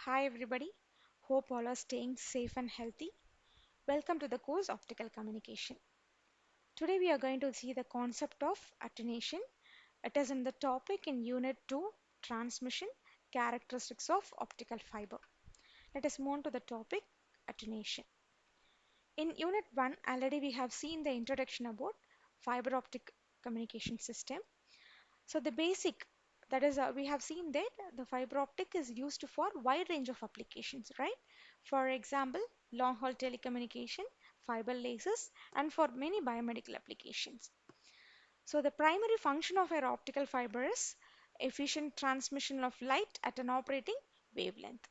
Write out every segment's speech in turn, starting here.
Hi everybody, hope all are staying safe and healthy. Welcome to the course Optical Communication. Today we are going to see the concept of attenuation. It is in the topic in Unit 2, Transmission, Characteristics of Optical Fiber. Let us move on to the topic attenuation. In Unit 1, already we have seen the introduction about fiber optic communication system. So the basic that is we have seen that the fiber optic is used for wide range of applications, right? For example, long haul telecommunication, fiber lasers, and for many biomedical applications. So the primary function of our optical fiber is efficient transmission of light at an operating wavelength.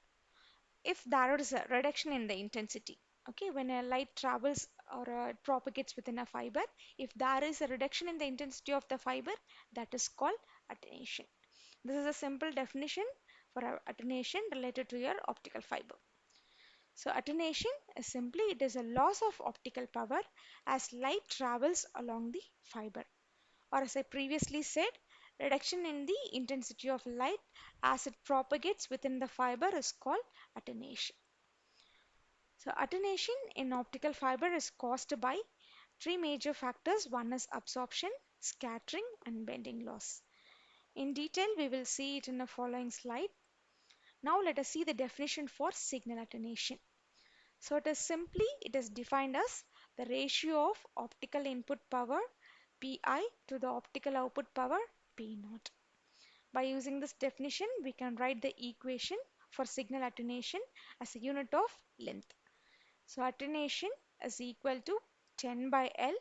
If there is a reduction in the intensity, okay, when a light travels or propagates within a fiber, if there is a reduction in the intensity of the fiber, that is called attenuation. This is a simple definition for our attenuation related to your optical fiber. So attenuation is simply it is a loss of optical power as light travels along the fiber, or as I previously said, reduction in the intensity of light as it propagates within the fiber is called attenuation. So attenuation in optical fiber is caused by three major factors. One is absorption, scattering, and bending loss. In detail, we will see it in the following slide. Now let us see the definition for signal attenuation. So it is defined as the ratio of optical input power Pi to the optical output power P naught. By using this definition, we can write the equation for signal attenuation as a unit of length. So attenuation is equal to 10 by L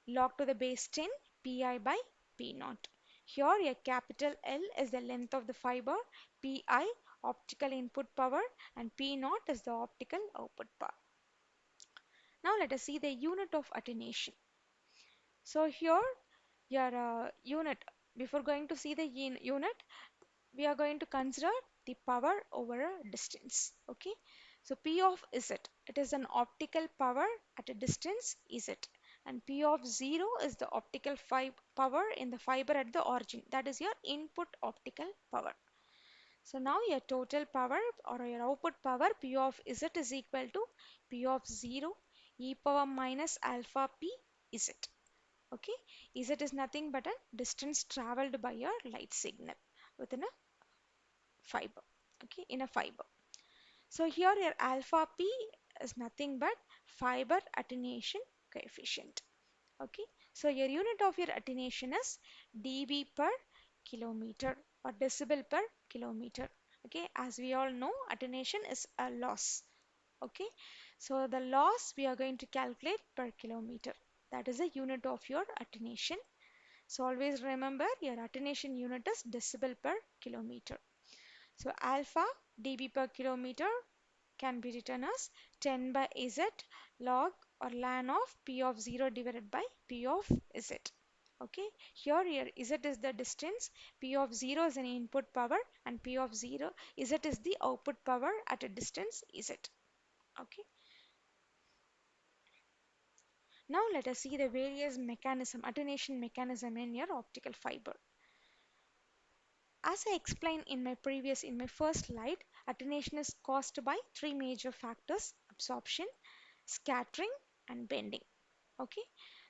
log to the base 10 Pi by P naught. Here a capital L is the length of the fiber, Pi optical input power, and P naught is the optical output power. Now let us see the unit of attenuation. So here your unit, before going to see the unit, we are going to consider the power over a distance. Okay, so P of Z, it is an optical power at a distance Z, and P of 0 is the optical power in the fiber at the origin, that is your input optical power. So now your total power or your output power P of Z is equal to P of 0 e power minus alpha P Z. Okay, Z is nothing but a distance traveled by your light signal within a fiber, okay, in a fiber. So here your alpha P is nothing but fiber attenuation coefficient. Okay, so your unit of your attenuation is dB per kilometer or decibel per kilometer. Okay, as we all know, attenuation is a loss. Okay, so the loss we are going to calculate per kilometer, that is a unit of your attenuation. So always remember your attenuation unit is decibel per kilometer. So alpha dB per kilometer can be written as 10 by Z log or ln of P of 0 divided by P of Z. Okay, here Z is the distance, P of 0 is an input power, and P of 0 Z is the output power at a distance Z. Okay, now let us see the various attenuation mechanism in your optical fiber. As I explained in my first slide, attenuation is caused by three major factors: absorption, scattering, and bending. Okay,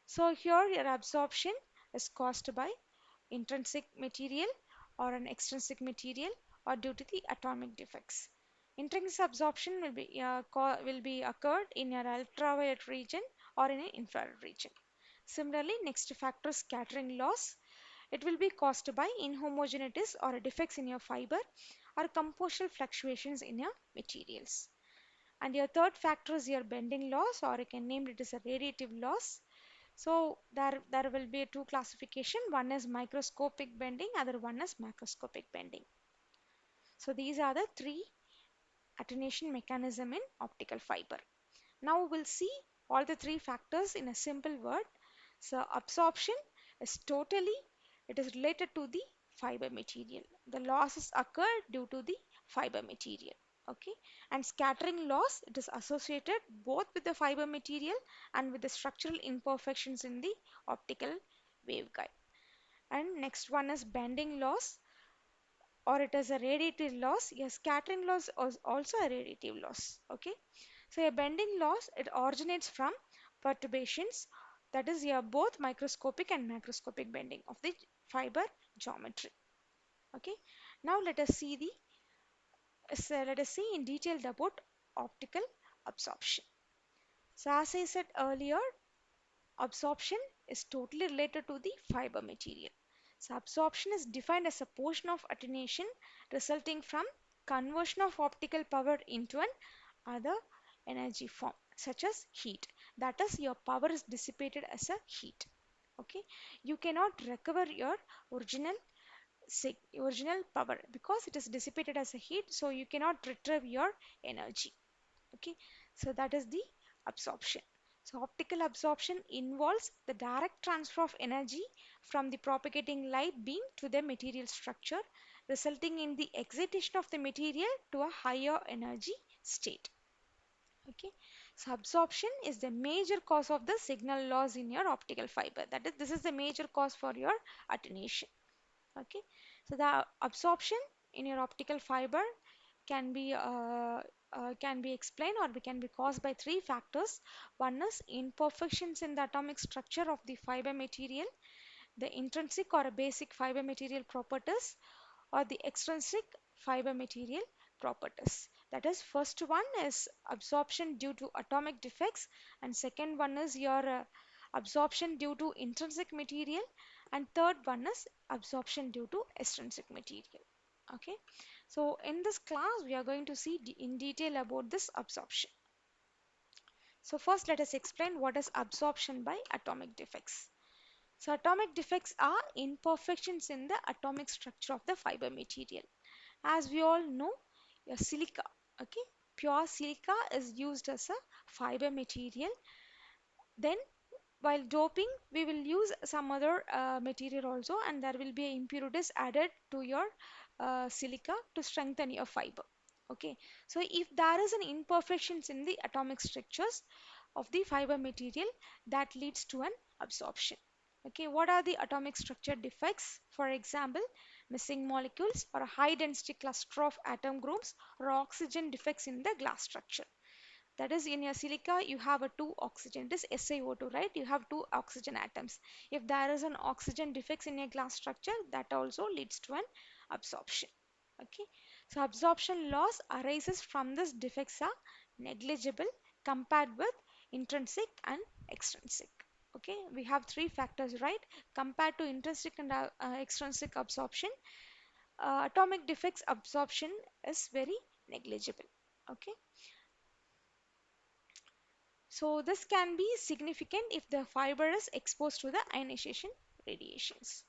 so here your absorption is caused by intrinsic material or an extrinsic material or due to the atomic defects. Intrinsic absorption will be occurred in your ultraviolet region or in an infrared region. Similarly, next factor, scattering loss. It will be caused by inhomogeneities or defects in your fiber or compositional fluctuations in your materials. And your third factor is your bending loss, or you can name it as a radiative loss. So there will be two classification. One is microscopic bending, other one is macroscopic bending. So these are the three attenuation mechanism in optical fiber. Now we will see all the three factors in a simple word. So absorption is totally, it is related to the fiber material. The losses occur due to the fiber material. Okay, and scattering loss, it is associated both with the fiber material and with the structural imperfections in the optical waveguide. And next one is bending loss. or it is a radiative loss. A scattering loss is also a radiative loss. Okay, so a bending loss, it originates from perturbations, that is your both microscopic and macroscopic bending of the fiber geometry. Okay, now let us see in detail about optical absorption. So as I said earlier, absorption is totally related to the fiber material. So absorption is defined as a portion of attenuation resulting from conversion of optical power into an other energy form such as heat. That is, your power is dissipated as a heat. Okay, you cannot recover your original original power because it is dissipated as a heat, so you cannot retrieve your energy. Okay, so that is the absorption. So optical absorption involves the direct transfer of energy from the propagating light beam to the material structure, resulting in the excitation of the material to a higher energy state. Okay, so absorption is the major cause of the signal loss in your optical fiber. That is, this is the major cause for your attenuation. Okay, so the absorption in your optical fiber can be explained or can be caused by three factors. One is imperfections in the atomic structure of the fiber material, the intrinsic or basic fiber material properties, or the extrinsic fiber material properties. That is, first one is absorption due to atomic defects, and second one is your absorption due to intrinsic material, and third one is absorption due to extrinsic material. Okay, so in this class we are going to see in detail about this absorption. So first let us explain what is absorption by atomic defects. So atomic defects are imperfections in the atomic structure of the fiber material. As we all know, a silica, okay, pure silica is used as a fiber material. Then while doping, we will use some other material also, and there will be impurities added to your silica to strengthen your fiber. Okay, so if there is an imperfections in the atomic structures of the fiber material, that leads to an absorption. Okay, what are the atomic structure defects? For example, missing molecules or a high density cluster of atom groups or oxygen defects in the glass structure. That is, in your silica you have a two oxygen, it is SiO2, right? You have two oxygen atoms. If there is an oxygen defects in your glass structure, that also leads to an absorption. Okay, so absorption loss arises from this defects are negligible compared with intrinsic and extrinsic. Okay, we have three factors, right? Compared to intrinsic and extrinsic absorption, atomic defects absorption is very negligible. Okay, so this can be significant if the fiber is exposed to the ionization radiations.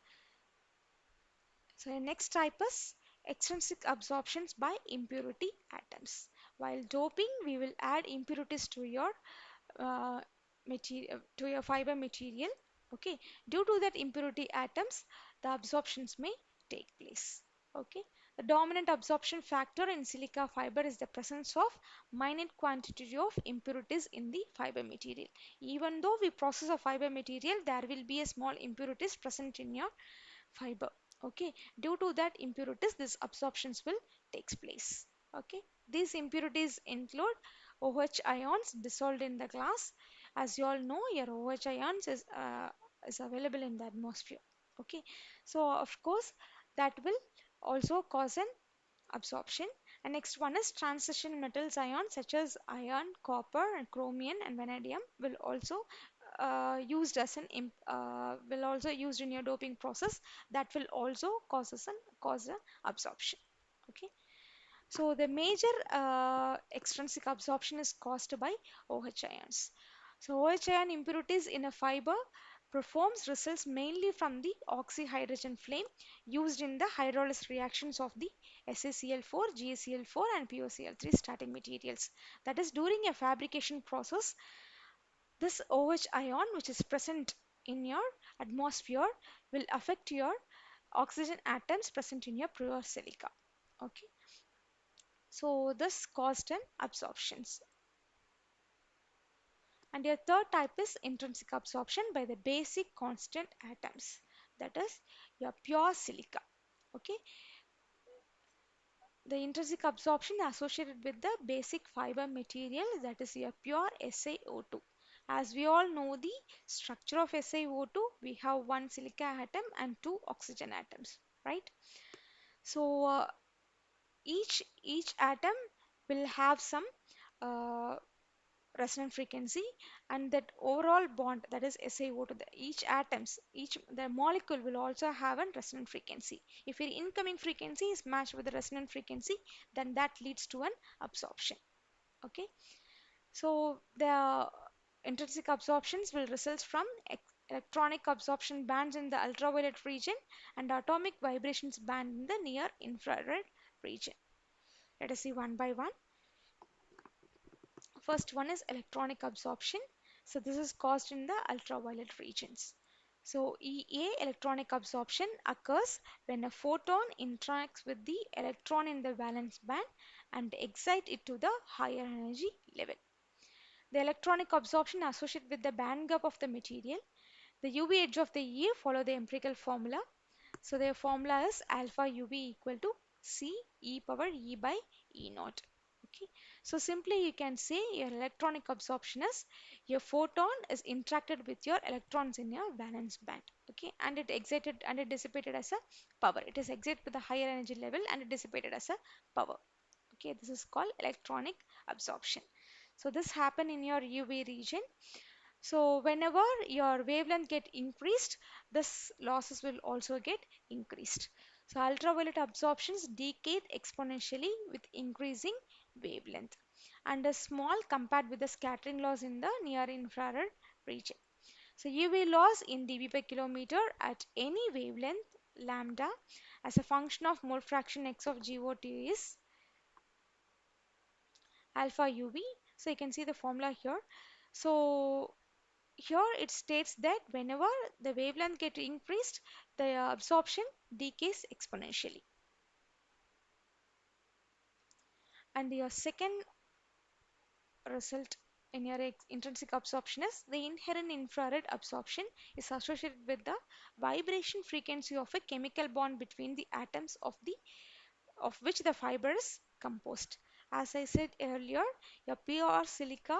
So the next type is extrinsic absorptions by impurity atoms. While doping, we will add impurities to your material, to your fiber material. Okay, due to that impurity atoms, the absorptions may take place. Okay, the dominant absorption factor in silica fiber is the presence of minute quantity of impurities in the fiber material. Even though we process a fiber material, there will be a small impurities present in your fiber. Okay, due to that impurities, these absorptions will takes place. Okay, these impurities include OH ions dissolved in the glass. As you all know, your OH ions is available in the atmosphere. Okay, so of course that will also cause an absorption. And next one is transition metals ions such as iron, copper, and chromium and vanadium will also used as an will also used in your doping process, that will also cause a absorption. Okay, so the major extrinsic absorption is caused by OH ions. So OH ion impurities in a fiber performs results mainly from the oxyhydrogen flame used in the hydrolysis reactions of the SaCl4, GaCl4 and PoCl3 starting materials. That is, during a fabrication process, this OH ion which is present in your atmosphere will affect your oxygen atoms present in your pure silica. Okay, so this caused an absorptions. And your third type is intrinsic absorption by the basic constant atoms. That is your pure silica. Okay, The intrinsic absorption associated with the basic fiber material, that is a pure SiO2. As we all know the structure of SiO2, we have one silica atom and two oxygen atoms, right? So each atom will have some uh, resonant frequency, and that overall bond, that is SiO2, each atoms, each the molecule will also have a resonant frequency. If your incoming frequency is matched with the resonant frequency, then that leads to an absorption. Okay, so the intrinsic absorptions will result from electronic absorption bands in the ultraviolet region and atomic vibrations band in the near infrared region. Let us see one by one. First one is electronic absorption. So this is caused in the ultraviolet regions. So EA, electronic absorption, occurs when a photon interacts with the electron in the valence band and excites it to the higher energy level. The electronic absorption associated with the band gap of the material. The UV edge of the E follow the empirical formula. So their formula is alpha UV equal to C e power E by E naught. Okay. So simply you can say your electronic absorption is your photon is interacted with your electrons in your valence band. Okay. And it excited and it dissipated as a power. It is excited with a higher energy level and it dissipated as a power. Okay. This is called electronic absorption. So this happen in your UV region. So whenever your wavelength get increased, this losses will also get increased. So ultraviolet absorptions decay exponentially with increasing wavelength and is small compared with the scattering loss in the near infrared region. So UV loss in dB per kilometer at any wavelength lambda as a function of mole fraction x of GOT is alpha UV. So you can see the formula here. So here it states that whenever the wavelength get increased, the absorption decays exponentially. And your second result in your intrinsic absorption is the inherent infrared absorption is associated with the vibration frequency of a chemical bond between the atoms of which the fiber is composed. As I said earlier, your pure silica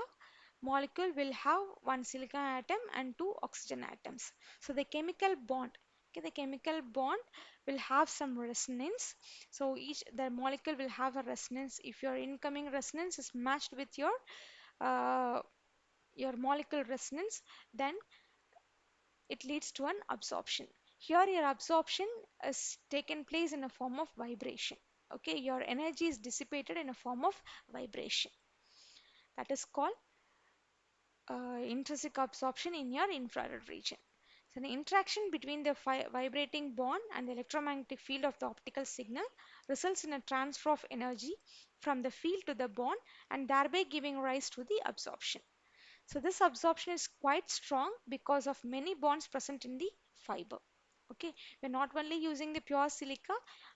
molecule will have one silicon atom and two oxygen atoms. So the chemical bond, okay, the chemical bond will have some resonance. So each the molecule will have a resonance. If your incoming resonance is matched with uh, your molecule resonance, then it leads to an absorption. Here your absorption is taken place in a form of vibration. Okay, your energy is dissipated in a form of vibration. That is called intrinsic absorption in your infrared region. So the interaction between the vibrating bond and the electromagnetic field of the optical signal results in a transfer of energy from the field to the bond and thereby giving rise to the absorption. So this absorption is quite strong because of many bonds present in the fiber. Okay, we're not only using the pure silica,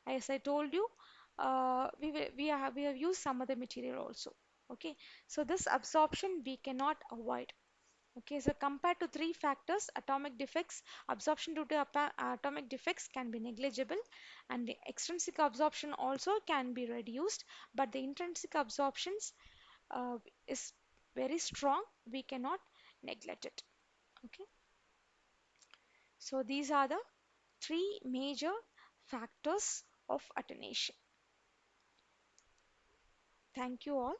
as I told you, we have used some other material also. Okay, so this absorption we cannot avoid. Okay, so compared to three factors, atomic defects, absorption due to atomic defects can be negligible, and the extrinsic absorption also can be reduced, but the intrinsic absorptions uh, is very strong. We cannot neglect it. Okay, so these are the three major factors of attenuation. Thank you all.